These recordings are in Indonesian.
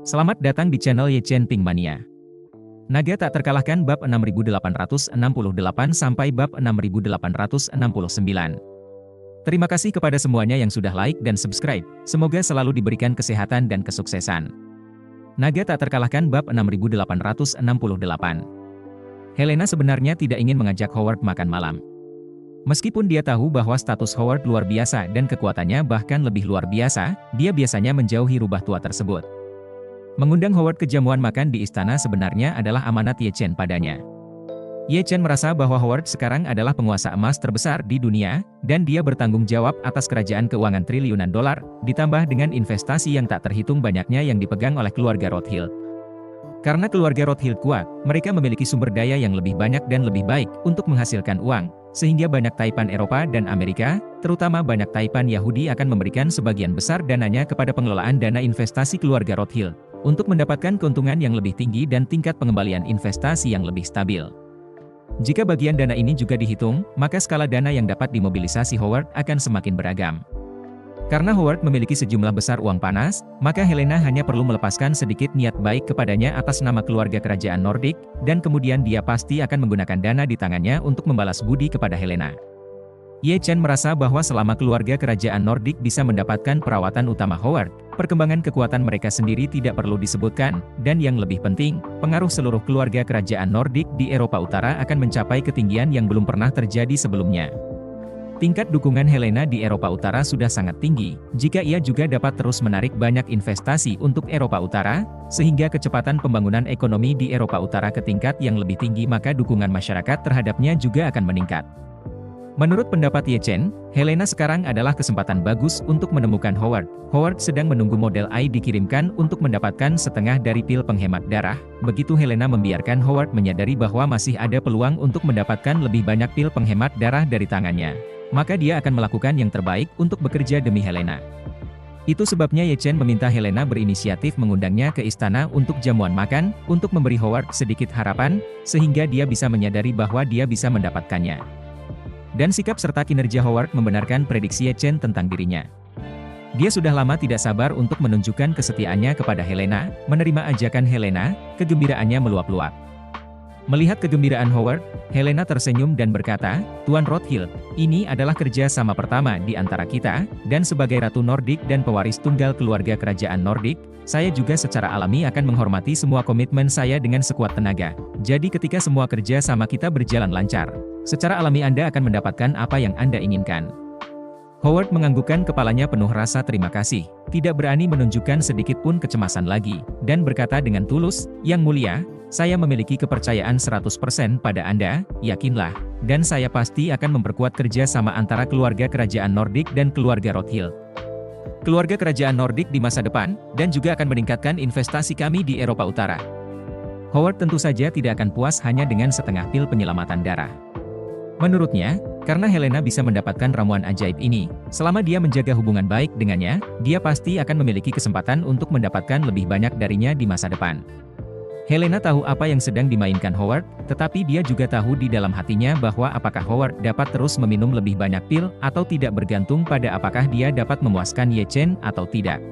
Selamat datang di channel Yechen Ping Mania. Naga tak terkalahkan bab 6868 sampai bab 6869. Terima kasih kepada semuanya yang sudah like dan subscribe. Semoga selalu diberikan kesehatan dan kesuksesan. Naga tak terkalahkan bab 6868. Helena sebenarnya tidak ingin mengajak Howard makan malam. Meskipun dia tahu bahwa status Howard luar biasa dan kekuatannya bahkan lebih luar biasa, dia biasanya menjauhi rubah tua tersebut. Mengundang Howard ke jamuan makan di istana sebenarnya adalah amanat Yechen padanya. Yechen merasa bahwa Howard sekarang adalah penguasa emas terbesar di dunia, dan dia bertanggung jawab atas kerajaan keuangan triliunan dolar, ditambah dengan investasi yang tak terhitung banyaknya yang dipegang oleh keluarga Rothschild. Karena keluarga Rothschild kuat, mereka memiliki sumber daya yang lebih banyak dan lebih baik untuk menghasilkan uang, sehingga banyak taipan Eropa dan Amerika, terutama banyak taipan Yahudi akan memberikan sebagian besar dananya kepada pengelolaan dana investasi keluarga Rothschild, untuk mendapatkan keuntungan yang lebih tinggi dan tingkat pengembalian investasi yang lebih stabil. Jika bagian dana ini juga dihitung, maka skala dana yang dapat dimobilisasi Howard akan semakin beragam. Karena Howard memiliki sejumlah besar uang panas, maka Helena hanya perlu melepaskan sedikit niat baik kepadanya atas nama keluarga kerajaan Nordik, dan kemudian dia pasti akan menggunakan dana di tangannya untuk membalas budi kepada Helena. Yechen merasa bahwa selama keluarga kerajaan Nordik bisa mendapatkan perawatan utama Howard, perkembangan kekuatan mereka sendiri tidak perlu disebutkan, dan yang lebih penting, pengaruh seluruh keluarga kerajaan Nordik di Eropa Utara akan mencapai ketinggian yang belum pernah terjadi sebelumnya. Tingkat dukungan Helena di Eropa Utara sudah sangat tinggi, jika ia juga dapat terus menarik banyak investasi untuk Eropa Utara, sehingga kecepatan pembangunan ekonomi di Eropa Utara ke tingkat yang lebih tinggi maka dukungan masyarakat terhadapnya juga akan meningkat. Menurut pendapat Yechen, Helena sekarang adalah kesempatan bagus untuk menemukan Howard. Howard sedang menunggu model I dikirimkan untuk mendapatkan setengah dari pil penghemat darah. Begitu Helena membiarkan Howard menyadari bahwa masih ada peluang untuk mendapatkan lebih banyak pil penghemat darah dari tangannya, maka dia akan melakukan yang terbaik untuk bekerja demi Helena. Itu sebabnya Yechen meminta Helena berinisiatif mengundangnya ke istana untuk jamuan makan, untuk memberi Howard sedikit harapan, sehingga dia bisa menyadari bahwa dia bisa mendapatkannya. Dan sikap serta kinerja Howard membenarkan prediksi Yechen tentang dirinya. Dia sudah lama tidak sabar untuk menunjukkan kesetiaannya kepada Helena, menerima ajakan Helena, kegembiraannya meluap-luap. Melihat kegembiraan Howard, Helena tersenyum dan berkata, "Tuan Rothschild, ini adalah kerja sama pertama di antara kita, dan sebagai Ratu Nordik dan pewaris tunggal keluarga kerajaan Nordik, saya juga secara alami akan menghormati semua komitmen saya dengan sekuat tenaga. Jadi ketika semua kerja sama kita berjalan lancar, secara alami Anda akan mendapatkan apa yang Anda inginkan." Howard menganggukkan kepalanya penuh rasa terima kasih, tidak berani menunjukkan sedikit pun kecemasan lagi, dan berkata dengan tulus, "Yang mulia, saya memiliki kepercayaan 100% pada Anda, yakinlah, dan saya pasti akan memperkuat kerja sama antara keluarga kerajaan Nordik dan keluarga Rothschild. Keluarga kerajaan Nordik di masa depan, dan juga akan meningkatkan investasi kami di Eropa Utara." Howard tentu saja tidak akan puas hanya dengan setengah pil penyelamatan darah. Menurutnya, karena Helena bisa mendapatkan ramuan ajaib ini, selama dia menjaga hubungan baik dengannya, dia pasti akan memiliki kesempatan untuk mendapatkan lebih banyak darinya di masa depan. Helena tahu apa yang sedang dimainkan Howard, tetapi dia juga tahu di dalam hatinya bahwa apakah Howard dapat terus meminum lebih banyak pil atau tidak bergantung pada apakah dia dapat memuaskan Yechen atau tidak.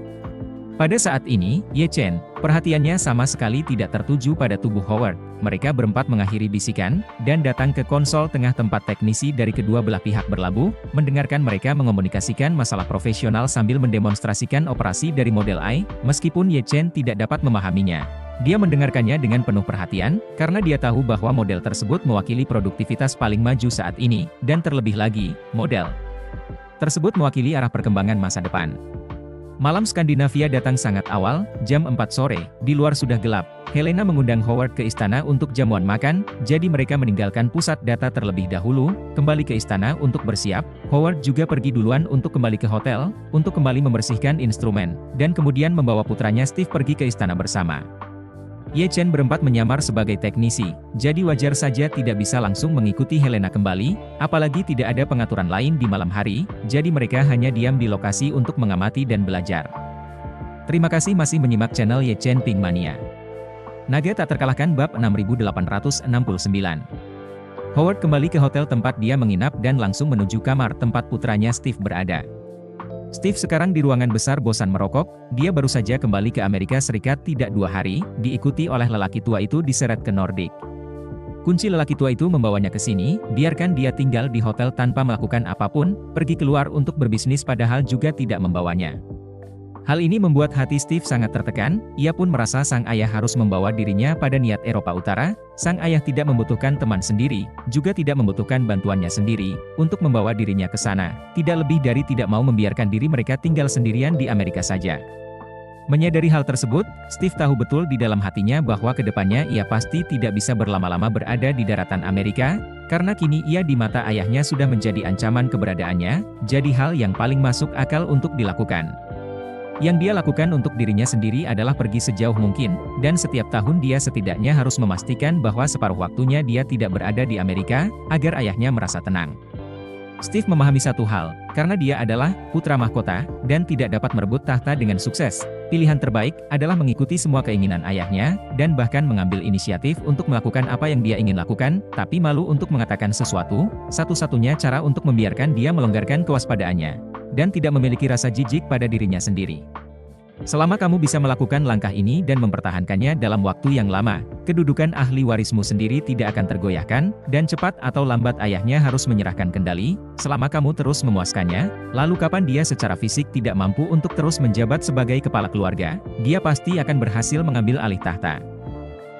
Pada saat ini, Yechen, perhatiannya sama sekali tidak tertuju pada tubuh Howard. Mereka berempat mengakhiri bisikan, dan datang ke konsol tengah tempat teknisi dari kedua belah pihak berlabuh, mendengarkan mereka mengomunikasikan masalah profesional sambil mendemonstrasikan operasi dari model I, meskipun Yechen tidak dapat memahaminya. Dia mendengarkannya dengan penuh perhatian, karena dia tahu bahwa model tersebut mewakili produktivitas paling maju saat ini, dan terlebih lagi, model tersebut mewakili arah perkembangan masa depan. Malam Skandinavia datang sangat awal, jam 4 sore, di luar sudah gelap. Helena mengundang Howard ke istana untuk jamuan makan, jadi mereka meninggalkan pusat data terlebih dahulu, kembali ke istana untuk bersiap. Howard juga pergi duluan untuk kembali ke hotel, untuk kembali membersihkan instrumen, dan kemudian membawa putranya Steve pergi ke istana bersama. Yechen berempat menyamar sebagai teknisi, jadi wajar saja tidak bisa langsung mengikuti Helena kembali, apalagi tidak ada pengaturan lain di malam hari, jadi mereka hanya diam di lokasi untuk mengamati dan belajar. Terima kasih masih menyimak channel Yechen Ping Mania. Naga tak terkalahkan bab 6869. Howard kembali ke hotel tempat dia menginap dan langsung menuju kamar tempat putranya Steve berada. Steve sekarang di ruangan besar bosan merokok, dia baru saja kembali ke Amerika Serikat tidak 2 hari, diikuti oleh lelaki tua itu diseret ke Nordic. Kunci lelaki tua itu membawanya ke sini, biarkan dia tinggal di hotel tanpa melakukan apapun, pergi keluar untuk berbisnis padahal juga tidak membawanya. Hal ini membuat hati Steve sangat tertekan, ia pun merasa sang ayah harus membawa dirinya pada niat Eropa Utara, sang ayah tidak membutuhkan teman sendiri, juga tidak membutuhkan bantuannya sendiri, untuk membawa dirinya ke sana, tidak lebih dari tidak mau membiarkan diri mereka tinggal sendirian di Amerika saja. Menyadari hal tersebut, Steve tahu betul di dalam hatinya bahwa kedepannya ia pasti tidak bisa berlama-lama berada di daratan Amerika, karena kini ia di mata ayahnya sudah menjadi ancaman keberadaannya, jadi hal yang paling masuk akal untuk dilakukan. Yang dia lakukan untuk dirinya sendiri adalah pergi sejauh mungkin, dan setiap tahun dia setidaknya harus memastikan bahwa separuh waktunya dia tidak berada di Amerika, agar ayahnya merasa tenang. Steve memahami satu hal, karena dia adalah putra mahkota, dan tidak dapat merebut tahta dengan sukses. Pilihan terbaik adalah mengikuti semua keinginan ayahnya, dan bahkan mengambil inisiatif untuk melakukan apa yang dia ingin lakukan, tapi malu untuk mengatakan sesuatu, satu-satunya cara untuk membiarkan dia melonggarkan kewaspadaannya, dan tidak memiliki rasa jijik pada dirinya sendiri. Selama kamu bisa melakukan langkah ini dan mempertahankannya dalam waktu yang lama, kedudukan ahli warismu sendiri tidak akan tergoyahkan, dan cepat atau lambat ayahnya harus menyerahkan kendali, selama kamu terus memuaskannya, lalu kapan dia secara fisik tidak mampu untuk terus menjabat sebagai kepala keluarga, dia pasti akan berhasil mengambil alih tahta.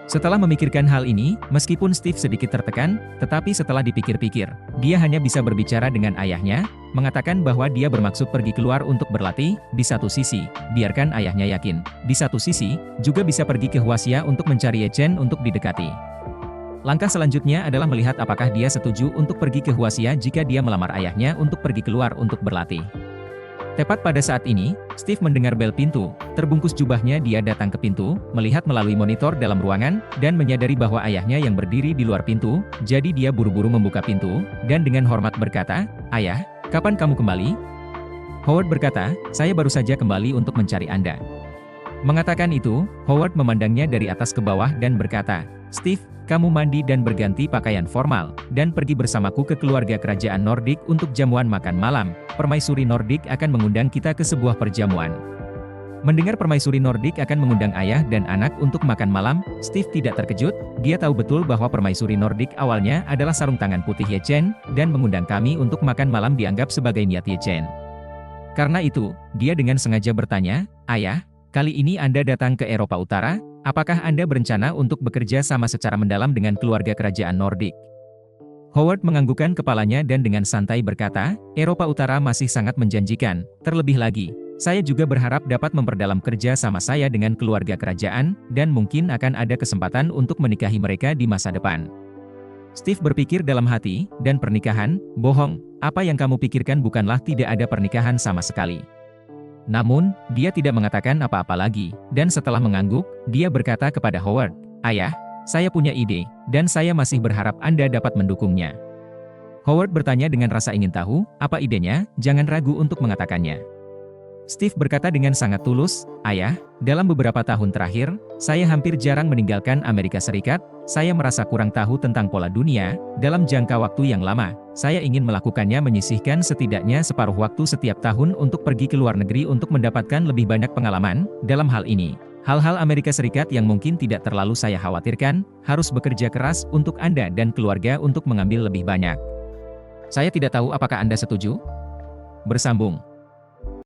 Setelah memikirkan hal ini, meskipun Steve sedikit tertekan, tetapi setelah dipikir-pikir, dia hanya bisa berbicara dengan ayahnya, mengatakan bahwa dia bermaksud pergi keluar untuk berlatih, di satu sisi, biarkan ayahnya yakin, di satu sisi, juga bisa pergi ke Hwasia untuk mencari Ye Chen untuk didekati. Langkah selanjutnya adalah melihat apakah dia setuju untuk pergi ke Hwasia jika dia melamar ayahnya untuk pergi keluar untuk berlatih. Tepat pada saat ini, Steve mendengar bel pintu, terbungkus jubahnya dia datang ke pintu, melihat melalui monitor dalam ruangan, dan menyadari bahwa ayahnya yang berdiri di luar pintu, jadi dia buru-buru membuka pintu, dan dengan hormat berkata, "Ayah, kapan kamu kembali?" Howard berkata, "Saya baru saja kembali untuk mencari Anda." Mengatakan itu, Howard memandangnya dari atas ke bawah dan berkata, "Steve, kamu mandi dan berganti pakaian formal, dan pergi bersamaku ke keluarga kerajaan Nordic untuk jamuan makan malam. Permaisuri Nordic akan mengundang kita ke sebuah perjamuan." Mendengar permaisuri Nordic akan mengundang ayah dan anak untuk makan malam, Steve tidak terkejut, dia tahu betul bahwa permaisuri Nordic awalnya adalah sarung tangan putih Ye Chen, dan mengundang kami untuk makan malam dianggap sebagai niat Ye Chen. Karena itu, dia dengan sengaja bertanya, "Ayah, kali ini Anda datang ke Eropa Utara, apakah Anda berencana untuk bekerja sama secara mendalam dengan keluarga kerajaan Nordic?" Howard menganggukkan kepalanya dan dengan santai berkata, "Eropa Utara masih sangat menjanjikan, terlebih lagi, saya juga berharap dapat memperdalam kerja sama saya dengan keluarga kerajaan, dan mungkin akan ada kesempatan untuk menikahi mereka di masa depan." Steve berpikir dalam hati, dan pernikahan, bohong, apa yang kamu pikirkan bukanlah tidak ada pernikahan sama sekali. Namun, dia tidak mengatakan apa-apa lagi, dan setelah mengangguk, dia berkata kepada Howard, "Ayah, saya punya ide, dan saya masih berharap Anda dapat mendukungnya." Howard bertanya dengan rasa ingin tahu, "Apa idenya? Jangan ragu untuk mengatakannya." Steve berkata dengan sangat tulus, "Ayah, dalam beberapa tahun terakhir, saya hampir jarang meninggalkan Amerika Serikat, saya merasa kurang tahu tentang pola dunia, dalam jangka waktu yang lama, saya ingin melakukannya menyisihkan setidaknya separuh waktu setiap tahun untuk pergi ke luar negeri untuk mendapatkan lebih banyak pengalaman, dalam hal ini. Hal-hal Amerika Serikat yang mungkin tidak terlalu saya khawatirkan, harus bekerja keras untuk Anda dan keluarga untuk mengambil lebih banyak. Saya tidak tahu apakah Anda setuju?" Bersambung.